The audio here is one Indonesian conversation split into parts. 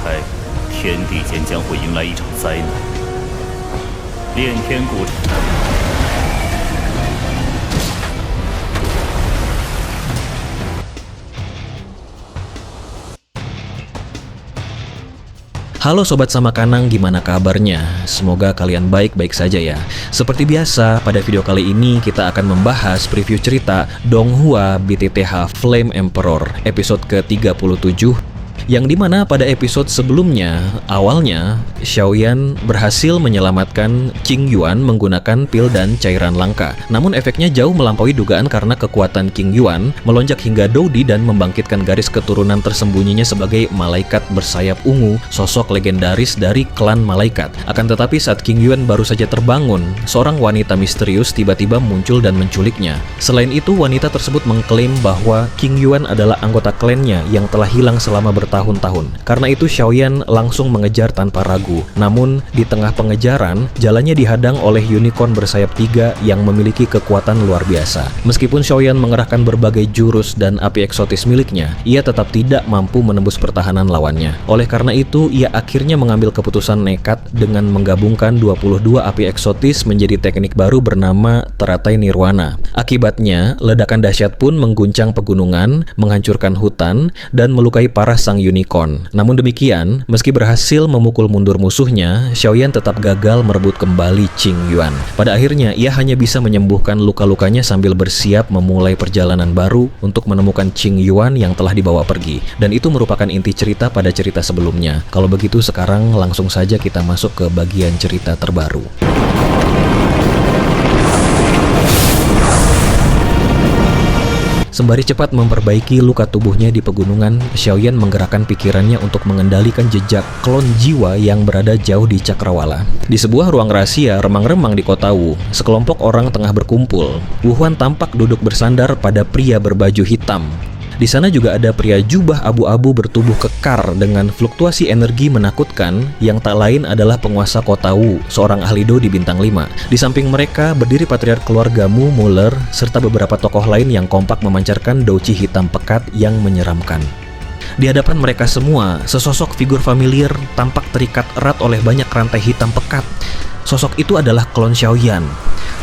开，天地间将会迎来一场灾难。炼天古。Halo Sobat Sama Kanang, gimana kabarnya? Semoga kalian baik-baik saja ya. Seperti biasa, pada video kali ini kita akan membahas preview cerita Donghua BTTH Flame Emperor episode ke-37, yang dimana pada episode sebelumnya, awalnya Xiaoyan berhasil menyelamatkan Qing Yuan menggunakan pil dan cairan langka. Namun efeknya jauh melampaui dugaan karena kekuatan Qing Yuan melonjak hingga Doudi dan membangkitkan garis keturunan tersembunyinya sebagai malaikat bersayap ungu, sosok legendaris dari klan malaikat. Akan tetapi saat Qing Yuan baru saja terbangun, seorang wanita misterius tiba-tiba muncul dan menculiknya. Selain itu, wanita tersebut mengklaim bahwa Qing Yuan adalah anggota klannya yang telah hilang selama bertahun-tahun. Karena itu Xiaoyan langsung mengejar tanpa ragu. Namun di tengah pengejaran, jalannya dihadang oleh unicorn bersayap 3 yang memiliki kekuatan luar biasa. Meskipun Xiaoyan mengerahkan berbagai jurus dan api eksotis miliknya, ia tetap tidak mampu menembus pertahanan lawannya. Oleh karena itu, ia akhirnya mengambil keputusan nekat dengan menggabungkan 22 api eksotis menjadi teknik baru bernama Teratai Nirwana. Akibatnya, ledakan dahsyat pun mengguncang pegunungan, menghancurkan hutan, dan melukai parah sang unicorn. Namun demikian, meski berhasil memukul mundur musuhnya, Xiaoyan tetap gagal merebut kembali Qing Yuan. Pada akhirnya, ia hanya bisa menyembuhkan luka-lukanya sambil bersiap memulai perjalanan baru untuk menemukan Qing Yuan yang telah dibawa pergi. Dan itu merupakan inti cerita pada cerita sebelumnya. Kalau begitu, sekarang langsung saja kita masuk ke bagian cerita terbaru. Sembari cepat memperbaiki luka tubuhnya di pegunungan, Xiaoyan menggerakkan pikirannya untuk mengendalikan jejak klon jiwa yang berada jauh di Cakrawala. Di sebuah ruang rahasia remang-remang di kota Wu, sekelompok orang tengah berkumpul. Wu Huan tampak duduk bersandar pada pria berbaju hitam. Di sana juga ada pria jubah abu-abu bertubuh kekar dengan fluktuasi energi menakutkan yang tak lain adalah penguasa kota Wu, seorang ahli Do di bintang 5. Di samping mereka berdiri patriark keluarga Mu Muller serta beberapa tokoh lain yang kompak memancarkan douci hitam pekat yang menyeramkan. Di hadapan mereka semua, sesosok figur familiar tampak terikat erat oleh banyak rantai hitam pekat. Sosok itu adalah klon Xiaoyan.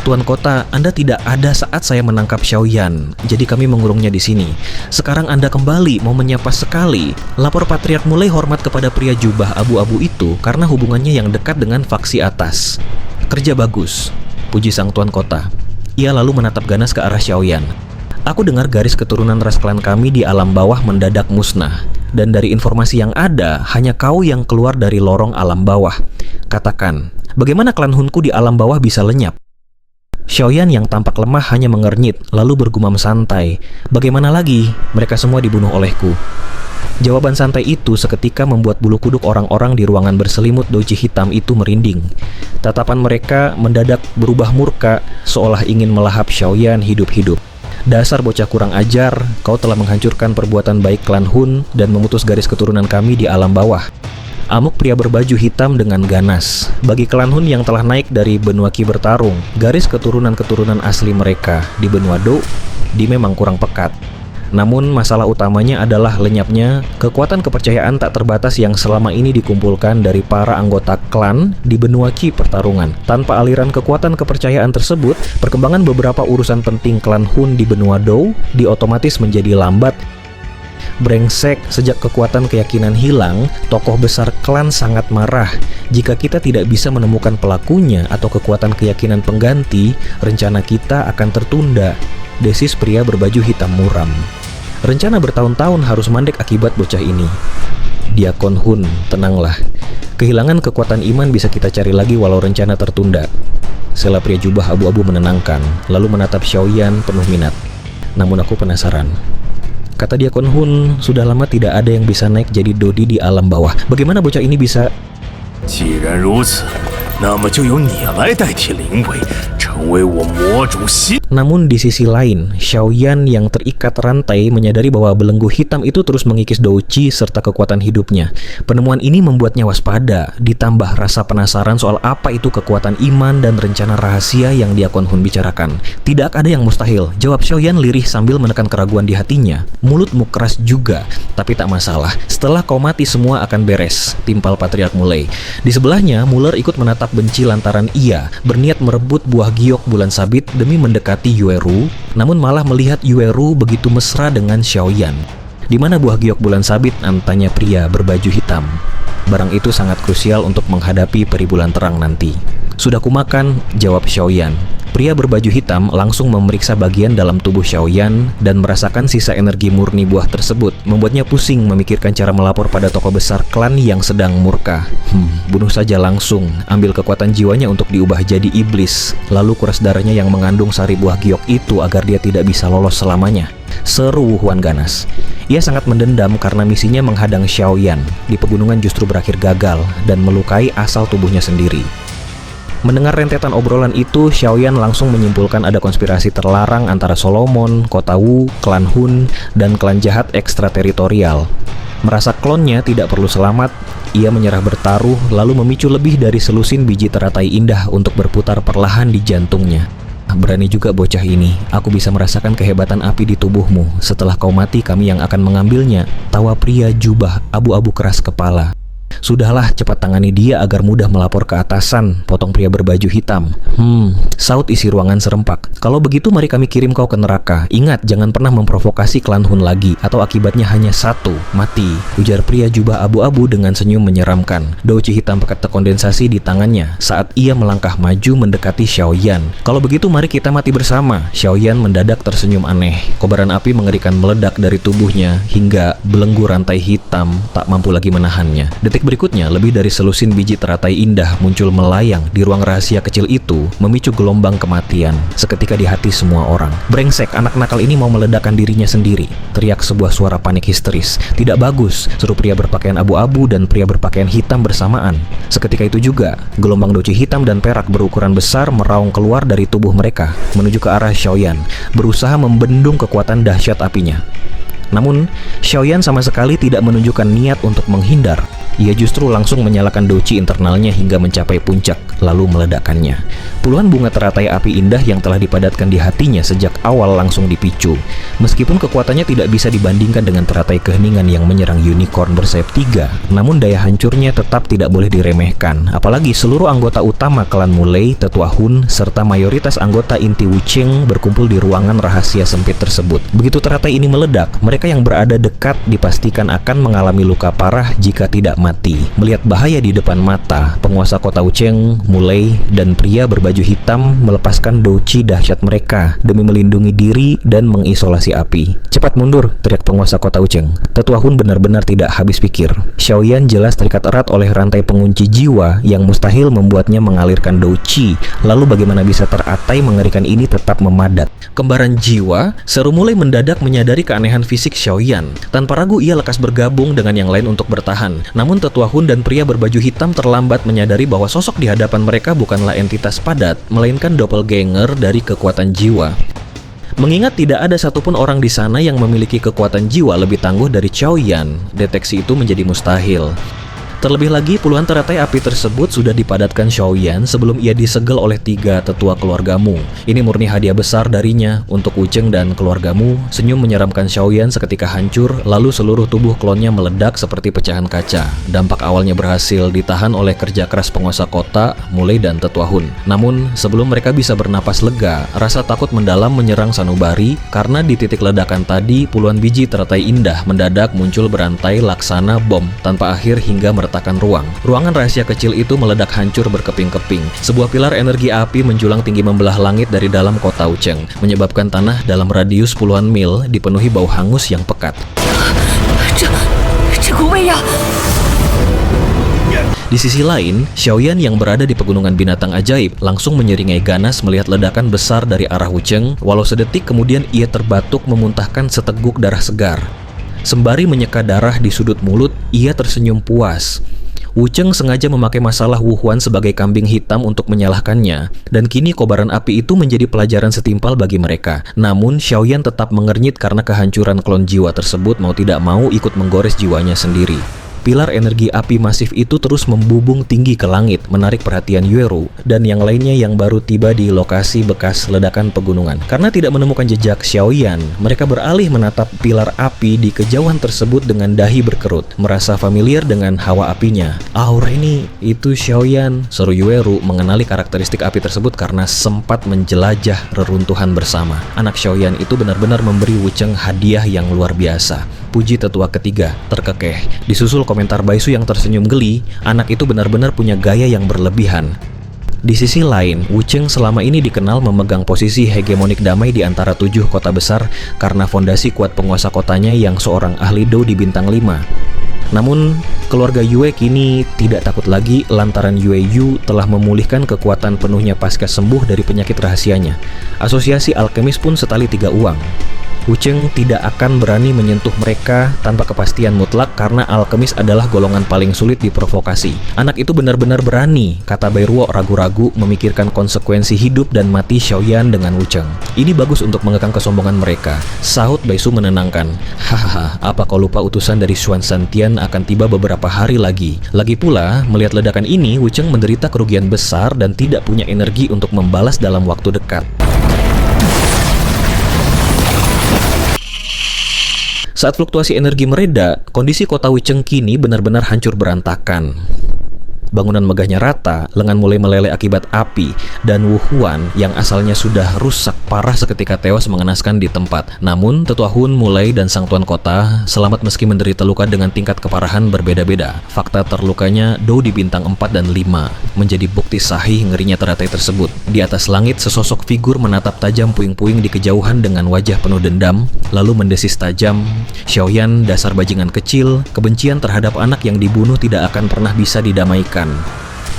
Tuan Kota, Anda tidak ada saat saya menangkap Xiaoyan, jadi kami mengurungnya di sini. Sekarang Anda kembali mau menyapa sekali. Lapor Patriark mulai hormat kepada pria jubah abu-abu itu karena hubungannya yang dekat dengan faksi atas. Kerja bagus, puji sang Tuan Kota. Ia lalu menatap ganas ke arah Xiaoyan. Aku dengar garis keturunan ras klan kami di alam bawah mendadak musnah. Dan dari informasi yang ada, hanya kau yang keluar dari lorong alam bawah. Katakan, bagaimana klan Hunku di alam bawah bisa lenyap? Xiaoyan yang tampak lemah hanya mengernyit, lalu bergumam santai. Bagaimana lagi? Mereka semua dibunuh olehku. Jawaban santai itu seketika membuat bulu kuduk orang-orang di ruangan berselimut douci hitam itu merinding. Tatapan mereka mendadak berubah murka, seolah ingin melahap Xiaoyan hidup-hidup. Dasar bocah kurang ajar, kau telah menghancurkan perbuatan baik klan Hun dan memutus garis keturunan kami di alam bawah. Amuk pria berbaju hitam dengan ganas. Bagi klan Hun yang telah naik dari benua Qi bertarung, garis keturunan-keturunan asli mereka di benua Do memang kurang pekat. Namun masalah utamanya adalah lenyapnya kekuatan kepercayaan tak terbatas yang selama ini dikumpulkan dari para anggota klan di benua Qi pertarungan. Tanpa aliran kekuatan kepercayaan tersebut, perkembangan beberapa urusan penting klan Hun di benua Do otomatis menjadi lambat. Brengsek, sejak kekuatan keyakinan hilang, tokoh besar klan sangat marah. Jika kita tidak bisa menemukan pelakunya atau kekuatan keyakinan pengganti, rencana kita akan tertunda, desis pria berbaju hitam muram. Rencana bertahun-tahun harus mandek akibat bocah ini. Diakon Hun, tenanglah. Kehilangan kekuatan iman bisa kita cari lagi walau rencana tertunda. Sela pria jubah abu-abu menenangkan, lalu menatap Xiaoyan penuh minat. Namun aku penasaran. Kata Diakon Hun, sudah lama tidak ada yang bisa naik jadi Dodi di alam bawah. Bagaimana bocah ini bisa... 既然如此，那么就由你来代替灵位，成成为我魔主心。 Namun di sisi lain, Xiaoyan yang terikat rantai menyadari bahwa belenggu hitam itu terus mengikis Douqi serta kekuatan hidupnya. Penemuan ini membuatnya waspada, ditambah rasa penasaran soal apa itu kekuatan iman dan rencana rahasia yang dia Kon Hun bicarakan. Tidak ada yang mustahil, jawab Xiaoyan lirih sambil menekan keraguan di hatinya. Mulutmu keras juga, tapi tak masalah. Setelah kau mati semua akan beres, timpal Patriark mulai. Di sebelahnya, Muller ikut menatap benci lantaran ia berniat merebut buah giok bulan sabit demi mendekati Yueru, namun malah melihat Yueru begitu mesra dengan Xiaoyan. Di mana buah giok bulan sabit? Tanya pria berbaju hitam. Barang itu sangat krusial untuk menghadapi peri bulan terang nanti. Sudah kumakan, jawab Xiaoyan. Pria berbaju hitam langsung memeriksa bagian dalam tubuh Xiaoyan dan merasakan sisa energi murni buah tersebut. Membuatnya pusing memikirkan cara melapor pada tokoh besar klan yang sedang murka. Bunuh saja langsung, ambil kekuatan jiwanya untuk diubah jadi iblis. Lalu kuras darahnya yang mengandung sari buah giok itu agar dia tidak bisa lolos selamanya. Seru Wuhuan ganas. Ia sangat mendendam karena misinya menghadang Xiaoyan di pegunungan justru berakhir gagal dan melukai asal tubuhnya sendiri. Mendengar rentetan obrolan itu, Xiaoyan langsung menyimpulkan ada konspirasi terlarang antara Solomon, Kota Wu, klan Hun, dan klan jahat ekstrateritorial. Merasa klonnya tidak perlu selamat, ia menyerah bertaruh lalu memicu lebih dari selusin biji teratai indah untuk berputar perlahan di jantungnya. Berani juga bocah ini, aku bisa merasakan kehebatan api di tubuhmu. Setelah kau mati, kami yang akan mengambilnya. Tawa pria jubah abu-abu keras kepala. Sudahlah, cepat tangani dia agar mudah melapor ke atasan, potong pria berbaju hitam. Saut isi ruangan serempak. Kalau begitu mari kami kirim kau ke neraka. Ingat, jangan pernah memprovokasi klan Hun lagi, atau akibatnya hanya satu, mati, ujar pria jubah abu-abu dengan senyum menyeramkan. Douqi hitam pekat terkondensasi di tangannya saat ia melangkah maju mendekati Xiaoyan. Kalau begitu mari kita mati bersama. Xiaoyan mendadak tersenyum aneh. Kobaran api mengerikan meledak dari tubuhnya hingga belenggu rantai hitam tak mampu lagi menahannya. Detik berikutnya, lebih dari selusin biji teratai indah muncul melayang di ruang rahasia kecil itu, memicu gelombang kematian seketika di hati semua orang. Brengsek, anak nakal ini mau meledakkan dirinya sendiri, teriak sebuah suara panik histeris. Tidak bagus, seru pria berpakaian abu-abu dan pria berpakaian hitam bersamaan. Seketika itu juga, gelombang Douqi hitam dan perak berukuran besar meraung keluar dari tubuh mereka, menuju ke arah Xiaoyan, berusaha membendung kekuatan dahsyat apinya. Namun, Xiaoyan sama sekali tidak menunjukkan niat untuk menghindar. Ia justru langsung menyalakan Douqi internalnya hingga mencapai puncak, lalu meledakkannya. Puluhan bunga teratai api indah yang telah dipadatkan di hatinya sejak awal langsung dipicu. Meskipun kekuatannya tidak bisa dibandingkan dengan teratai keheningan yang menyerang unicorn bersayap 3, namun daya hancurnya tetap tidak boleh diremehkan. Apalagi seluruh anggota utama klan Mulei, Tetua Hun, serta mayoritas anggota inti Wucheng berkumpul di ruangan rahasia sempit tersebut. Begitu teratai ini meledak, mereka yang berada dekat dipastikan akan mengalami luka parah jika tidak mati. Melihat bahaya di depan mata, penguasa kota Wucheng, Mulei, dan pria berbaju hitam melepaskan Douqi dahsyat mereka demi melindungi diri dan mengisolasi api. Cepat mundur, teriak penguasa kota Wucheng. Tetua Hun benar-benar tidak habis pikir. Xiaoyan jelas terikat erat oleh rantai pengunci jiwa yang mustahil membuatnya mengalirkan Douqi. Lalu bagaimana bisa teratai mengerikan ini tetap memadat? Kembaran jiwa, seru Mulai mendadak menyadari keanehan fisik Xiaoyan. Tanpa ragu ia lekas bergabung dengan yang lain untuk bertahan. Namun Tetua Hun dan pria berbaju hitam terlambat menyadari bahwa sosok di hadapan mereka bukanlah entitas padat, melainkan doppelganger dari kekuatan jiwa. Mengingat tidak ada satupun orang di sana yang memiliki kekuatan jiwa lebih tangguh dari Xiaoyan, deteksi itu menjadi mustahil. Terlebih lagi, puluhan teratai api tersebut sudah dipadatkan Xiaoyan sebelum ia disegel oleh 3 tetua keluargamu. Ini murni hadiah besar darinya untuk Wucheng dan keluargamu. Senyum menyeramkan Xiaoyan seketika hancur, lalu seluruh tubuh klonnya meledak seperti pecahan kaca. Dampak awalnya berhasil ditahan oleh kerja keras penguasa kota, Mulei dan Tetua Hun. Namun, sebelum mereka bisa bernapas lega, rasa takut mendalam menyerang sanubari karena di titik ledakan tadi, puluhan biji teratai indah mendadak muncul berantai laksana bom tanpa akhir hingga meretakan ruang. Ruangan rahasia kecil itu meledak hancur berkeping-keping. Sebuah pilar energi api menjulang tinggi membelah langit dari dalam kota Wucheng, menyebabkan tanah dalam radius puluhan mil dipenuhi bau hangus yang pekat. Di sisi lain, Xiaoyan yang berada di pegunungan binatang ajaib langsung menyeringai ganas melihat ledakan besar dari arah Wucheng. Walau sedetik kemudian ia terbatuk memuntahkan seteguk darah segar. Sembari menyeka darah di sudut mulut, ia tersenyum puas. Wu Cheng sengaja memakai masalah Wu Huan sebagai kambing hitam untuk menyalahkannya, dan kini kobaran api itu menjadi pelajaran setimpal bagi mereka. Namun, Xiaoyan tetap mengernyit karena kehancuran klon jiwa tersebut mau tidak mau ikut menggores jiwanya sendiri. Pilar energi api masif itu terus membubung tinggi ke langit, menarik perhatian Yueru dan yang lainnya yang baru tiba di lokasi bekas ledakan pegunungan. Karena tidak menemukan jejak Xiaoyan, mereka beralih menatap pilar api di kejauhan tersebut dengan dahi berkerut, merasa familiar dengan hawa apinya. Aura ini, itu Xiaoyan, seru Yueru mengenali karakteristik api tersebut karena sempat menjelajah reruntuhan bersama. Anak Xiaoyan itu benar-benar memberi Wu Cheng hadiah yang luar biasa. Puji tetua ketiga, terkekeh. Disusul komentar Baisu yang tersenyum geli, anak itu benar-benar punya gaya yang berlebihan. Di sisi lain, Wu Cheng selama ini dikenal memegang posisi hegemonik damai di antara 7 kota besar karena fondasi kuat penguasa kotanya yang seorang ahli Dou di bintang 5. Namun, keluarga Yue kini tidak takut lagi lantaran Yue Yu telah memulihkan kekuatan penuhnya pasca sembuh dari penyakit rahasianya. Asosiasi alkemis pun setali 3 uang. Wu Cheng tidak akan berani menyentuh mereka tanpa kepastian mutlak karena alkemis adalah golongan paling sulit diprovokasi. Anak itu benar-benar berani, kata Bairuo ragu-ragu memikirkan konsekuensi hidup dan mati Xiaoyan dengan Wu Cheng. Ini bagus untuk mengekang kesombongan mereka, sahut Baisu menenangkan. Hahaha, apa kau lupa utusan dari Xuan Santian akan tiba beberapa hari lagi. Lagi pula, melihat ledakan ini, Wu Cheng menderita kerugian besar dan tidak punya energi untuk membalas dalam waktu dekat. Saat fluktuasi energi mereda, kondisi kota Wu Cheng kini benar-benar hancur berantakan. Bangunan megahnya rata, lengan mulai meleleh akibat api, dan Wu Huan yang asalnya sudah rusak parah seketika tewas mengenaskan di tempat. Namun, Tetua Hun mulai dan sang tuan kota selamat meski menderita luka dengan tingkat keparahan berbeda-beda. Fakta terlukanya Dou di bintang 4 dan 5 menjadi bukti sahih ngerinya teratai tersebut. Di atas langit, sesosok figur menatap tajam puing-puing di kejauhan dengan wajah penuh dendam, lalu mendesis tajam, "Xiaoyan, dasar bajingan kecil, kebencian terhadap anak yang dibunuh tidak akan pernah bisa didamaikan."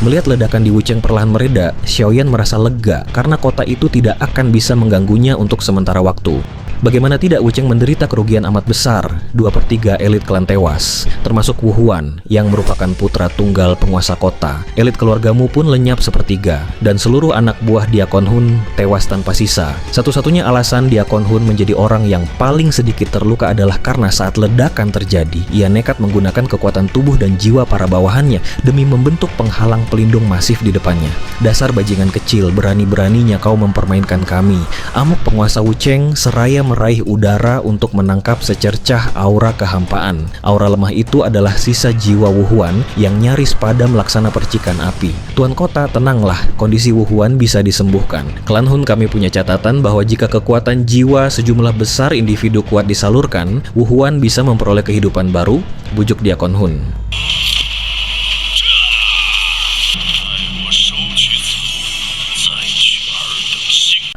Melihat ledakan di Wu Cheng perlahan mereda, Xiaoyan merasa lega karena kota itu tidak akan bisa mengganggunya untuk sementara waktu. Bagaimana tidak, Wu Cheng menderita kerugian amat besar. 2/3 elit klan tewas, termasuk Wu Huan yang merupakan putra tunggal penguasa kota. Elit keluargamu pun lenyap sepertiga, dan seluruh anak buah Diakon Hun tewas tanpa sisa. Satu-satunya alasan Diakon Hun menjadi orang yang paling sedikit terluka adalah karena saat ledakan terjadi, ia nekat menggunakan kekuatan tubuh dan jiwa para bawahannya demi membentuk penghalang pelindung masif di depannya. Dasar bajingan kecil, berani-beraninya kau mempermainkan kami. Amuk penguasa Wu Cheng seraya meraih udara untuk menangkap secercah aura kehampaan. Aura lemah itu adalah sisa jiwa Wu Huan yang nyaris padam laksana percikan api. Tuan kota, tenanglah, kondisi Wu Huan bisa disembuhkan. Klan Hun kami punya catatan bahwa jika kekuatan jiwa sejumlah besar individu kuat disalurkan, Wu Huan bisa memperoleh kehidupan baru, bujuk Diakon Hun.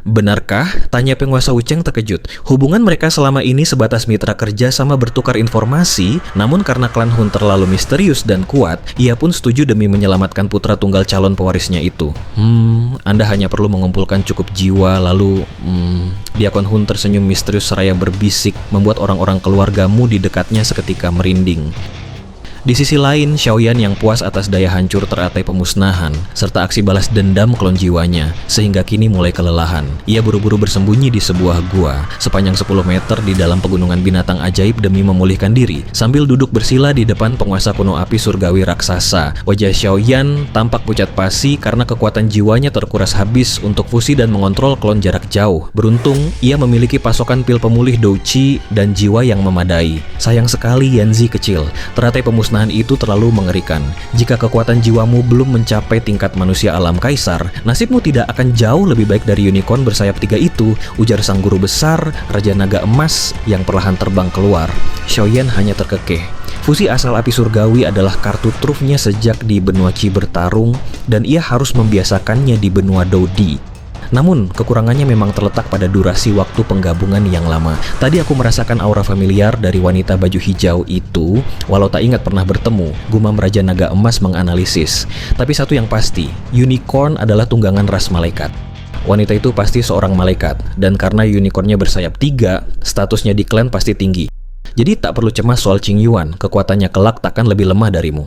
Benarkah? Tanya penguasa Wu Cheng terkejut. Hubungan mereka selama ini sebatas mitra kerja sama bertukar informasi, namun karena klan Hun terlalu misterius dan kuat, ia pun setuju demi menyelamatkan putra tunggal calon pewarisnya itu. Anda hanya perlu mengumpulkan cukup jiwa, lalu... Diakon Hun tersenyum misterius seraya berbisik, membuat orang-orang keluargamu di dekatnya seketika merinding. Di sisi lain, Xiaoyan yang puas atas daya hancur teratai pemusnahan, serta aksi balas dendam klon jiwanya, sehingga kini mulai kelelahan. Ia buru-buru bersembunyi di sebuah gua, sepanjang 10 meter di dalam pegunungan binatang ajaib demi memulihkan diri, sambil duduk bersila di depan penguasa kuno api surgawi raksasa. Wajah Xiaoyan tampak pucat pasi karena kekuatan jiwanya terkuras habis untuk fusi dan mengontrol klon jarak jauh. Beruntung, ia memiliki pasokan pil pemulih Douqi dan jiwa yang memadai. Sayang sekali Yanzi kecil, teratai pemusnahan itu terlalu mengerikan. Jika kekuatan jiwamu belum mencapai tingkat manusia alam kaisar, nasibmu tidak akan jauh lebih baik dari unicorn bersayap 3 itu, ujar sang guru besar, Raja Naga Emas yang perlahan terbang keluar. Xiaoyan hanya terkekeh. Fusi asal api surgawi adalah kartu trufnya sejak di benua Qi bertarung, dan ia harus membiasakannya di benua Dodi. Namun, kekurangannya memang terletak pada durasi waktu penggabungan yang lama. Tadi aku merasakan aura familiar dari wanita baju hijau itu, walau tak ingat pernah bertemu, gumam Raja Naga Emas menganalisis. Tapi satu yang pasti, unicorn adalah tunggangan ras malaikat. Wanita itu pasti seorang malaikat, dan karena unicornnya bersayap 3, statusnya di klan pasti tinggi. Jadi tak perlu cemas soal Qing Yuan, kekuatannya kelak takkan lebih lemah darimu.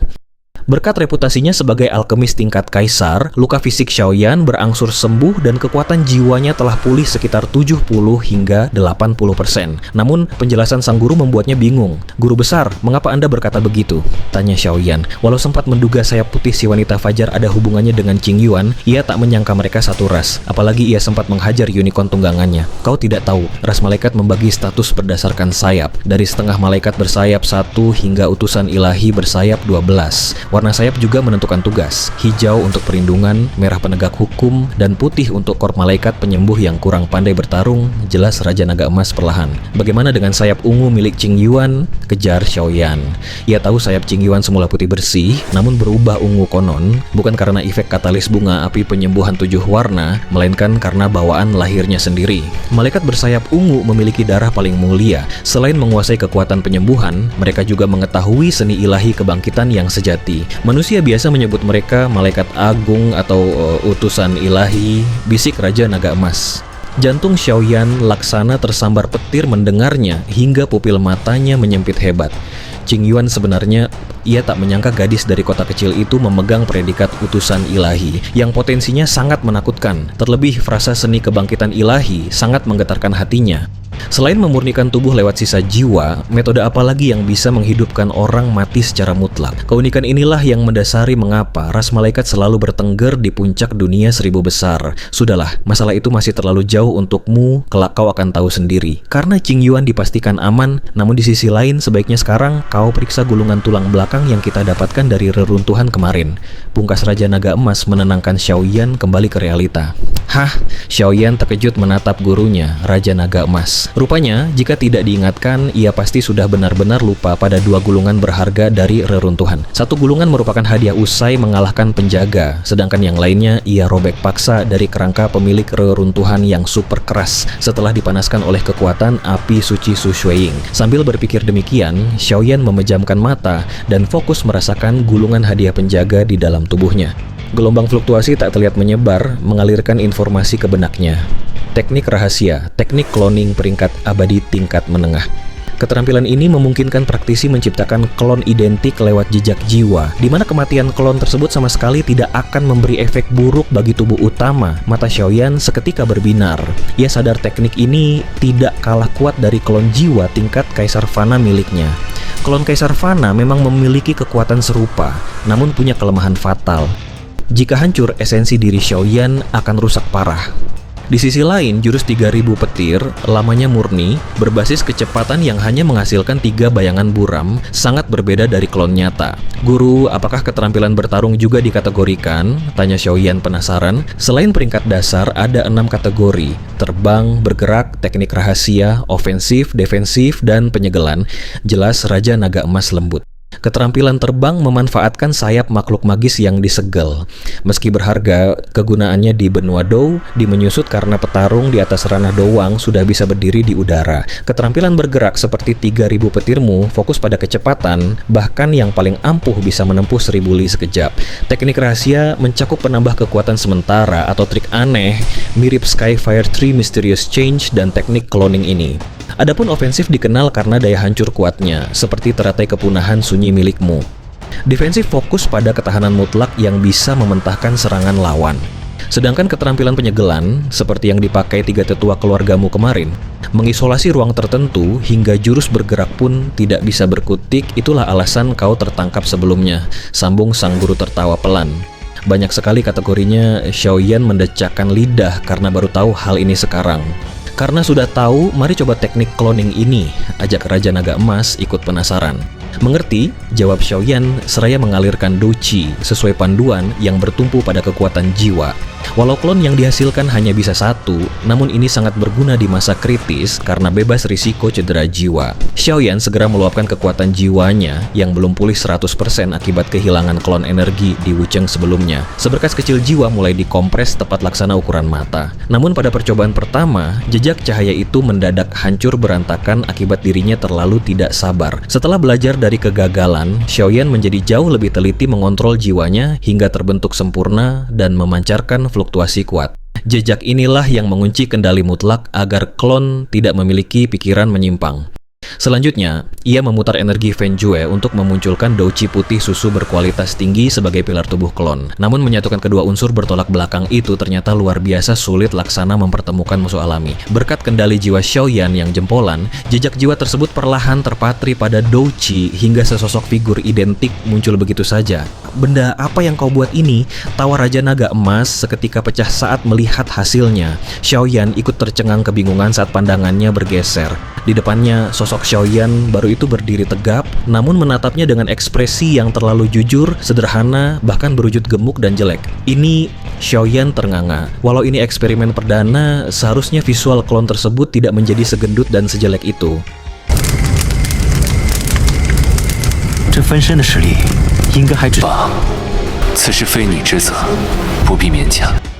Berkat reputasinya sebagai alkemis tingkat kaisar, luka fisik Xiaoyan berangsur sembuh dan kekuatan jiwanya telah pulih sekitar 70 hingga 80%. Namun, penjelasan sang guru membuatnya bingung. "Guru besar, mengapa Anda berkata begitu?" tanya Xiaoyan. Walau sempat menduga sayap putih si wanita fajar ada hubungannya dengan Qing Yuan, ia tak menyangka mereka satu ras. Apalagi ia sempat menghajar unicorn tunggangannya. "Kau tidak tahu, ras malaikat membagi status berdasarkan sayap. Dari setengah malaikat bersayap 1 hingga utusan ilahi bersayap 12. Warna sayap juga menentukan tugas. Hijau untuk perlindungan, merah penegak hukum, dan putih untuk korp malaikat penyembuh yang kurang pandai bertarung," jelas Raja Naga Emas perlahan. "Bagaimana dengan sayap ungu milik Qing Yuan?" kejar Xiaoyan. Ia tahu sayap Qing Yuan semula putih bersih, namun berubah ungu konon, bukan karena efek katalis bunga api penyembuhan 7 warna, melainkan karena bawaan lahirnya sendiri. Malaikat bersayap ungu memiliki darah paling mulia. Selain menguasai kekuatan penyembuhan, mereka juga mengetahui seni ilahi kebangkitan yang sejati. Manusia biasa menyebut mereka malaikat agung atau utusan ilahi, bisik Raja Naga Emas. Jantung Xiaoyan laksana tersambar petir mendengarnya hingga pupil matanya menyempit hebat. Qing Yuan sebenarnya ia tak menyangka gadis dari kota kecil itu memegang predikat utusan ilahi yang potensinya sangat menakutkan. Terlebih frasa seni kebangkitan ilahi sangat menggetarkan hatinya. Selain memurnikan tubuh lewat sisa jiwa, metode apa lagi yang bisa menghidupkan orang mati secara mutlak? Keunikan inilah yang mendasari mengapa ras malaikat selalu bertengger di puncak dunia 1000 besar. Sudahlah, masalah itu masih terlalu jauh untukmu, kelak kau akan tahu sendiri. Karena Qing Yuan dipastikan aman, namun di sisi lain sebaiknya sekarang kau periksa gulungan tulang belakang yang kita dapatkan dari reruntuhan kemarin. Pungkas Raja Naga Emas menenangkan Xiaoyan kembali ke realita. "Hah?" Xiaoyan terkejut menatap gurunya, Raja Naga Emas. Rupanya, jika tidak diingatkan, ia pasti sudah benar-benar lupa pada 2 gulungan berharga dari reruntuhan. Satu gulungan merupakan hadiah usai mengalahkan penjaga, sedangkan yang lainnya ia robek paksa dari kerangka pemilik reruntuhan yang super keras setelah dipanaskan oleh kekuatan api suci Su Shuiying. Sambil berpikir demikian, Xiaoyan memejamkan mata dan fokus merasakan gulungan hadiah penjaga di dalam tubuhnya. Gelombang fluktuasi tak terlihat menyebar, mengalirkan informasi ke benaknya. Teknik rahasia, teknik cloning peringkat abadi tingkat menengah. Keterampilan ini memungkinkan praktisi menciptakan klon identik lewat jejak jiwa, di mana kematian klon tersebut sama sekali tidak akan memberi efek buruk bagi tubuh utama. Mata Xiaoyan seketika berbinar. Ia sadar teknik ini tidak kalah kuat dari klon jiwa tingkat Kaisar Fana miliknya. Klon Kaisar Fana memang memiliki kekuatan serupa, namun punya kelemahan fatal. Jika hancur, esensi diri Xiaoyan akan rusak parah. Di sisi lain, jurus 3000 petir, lamanya murni, berbasis kecepatan yang hanya menghasilkan 3 bayangan buram, sangat berbeda dari klon nyata. "Guru, apakah keterampilan bertarung juga dikategorikan?" tanya Xiaoyan penasaran. Selain peringkat dasar, ada 6 kategori: terbang, bergerak, teknik rahasia, ofensif, defensif, dan penyegelan. Jelas Raja Naga Emas lembut. Keterampilan terbang memanfaatkan sayap makhluk magis yang disegel. Meski berharga, kegunaannya di benua Dou, di menyusut karena petarung di atas ranah Dowang sudah bisa berdiri di udara. Keterampilan bergerak seperti 3000 petirmu fokus pada kecepatan, bahkan yang paling ampuh bisa menempuh 1000 li sekejap. Teknik rahasia mencakup penambah kekuatan sementara atau trik aneh, mirip Skyfire 3 Mysterious Change dan teknik cloning ini. Adapun ofensif dikenal karena daya hancur kuatnya, seperti teratai kepunahan sunyi milikmu. Defensif fokus pada ketahanan mutlak yang bisa mementahkan serangan lawan. Sedangkan keterampilan penyegelan, seperti yang dipakai 3 tetua keluargamu kemarin, mengisolasi ruang tertentu hingga jurus bergerak pun tidak bisa berkutik. Itulah alasan kau tertangkap sebelumnya, sambung sang guru tertawa pelan. Banyak sekali kategorinya. Xiaoyan mendecakkan lidah karena baru tahu hal ini sekarang. Karena sudah tahu, mari coba teknik cloning ini, ajak Raja Naga Emas ikut penasaran. Mengerti? Jawab Xiaoyan seraya mengalirkan douqi sesuai panduan yang bertumpu pada kekuatan jiwa. Walau klon yang dihasilkan hanya bisa 1, namun ini sangat berguna di masa kritis karena bebas risiko cedera jiwa. Xiaoyan segera meluapkan kekuatan jiwanya yang belum pulih 100% akibat kehilangan klon energi di Wucheng sebelumnya. Seberkas kecil jiwa mulai dikompres tepat laksana ukuran mata. Namun pada percobaan pertama, jejak cahaya itu mendadak hancur berantakan akibat dirinya terlalu tidak sabar. Setelah belajar dari kegagalan, Xiaoyan menjadi jauh lebih teliti mengontrol jiwanya hingga terbentuk sempurna dan memancarkan fluktuasi kuat. Jejak inilah yang mengunci kendali mutlak agar klon tidak memiliki pikiran menyimpang. Selanjutnya, ia memutar energi Fenjue untuk memunculkan Douchi putih susu berkualitas tinggi sebagai pilar tubuh klon. Namun menyatukan kedua unsur bertolak belakang itu ternyata luar biasa sulit laksana mempertemukan musuh alami. Berkat kendali jiwa Xiaoyan yang jempolan, jejak jiwa tersebut perlahan terpatri pada Douchi hingga sesosok figur identik muncul begitu saja. Benda apa yang kau buat ini? Tawa Raja Naga Emas seketika pecah saat melihat hasilnya. Xiaoyan ikut tercengang kebingungan saat pandangannya bergeser. Di depannya, sosok Xiaoyan baru itu berdiri tegap, namun menatapnya dengan ekspresi yang terlalu jujur, sederhana, bahkan berwujud gemuk dan jelek. Ini Xiaoyan ternganga. Walau ini eksperimen perdana, seharusnya visual klon tersebut tidak menjadi segendut dan sejelek itu. 这分身的实力应该还只吧？此事非你之责，不必勉强。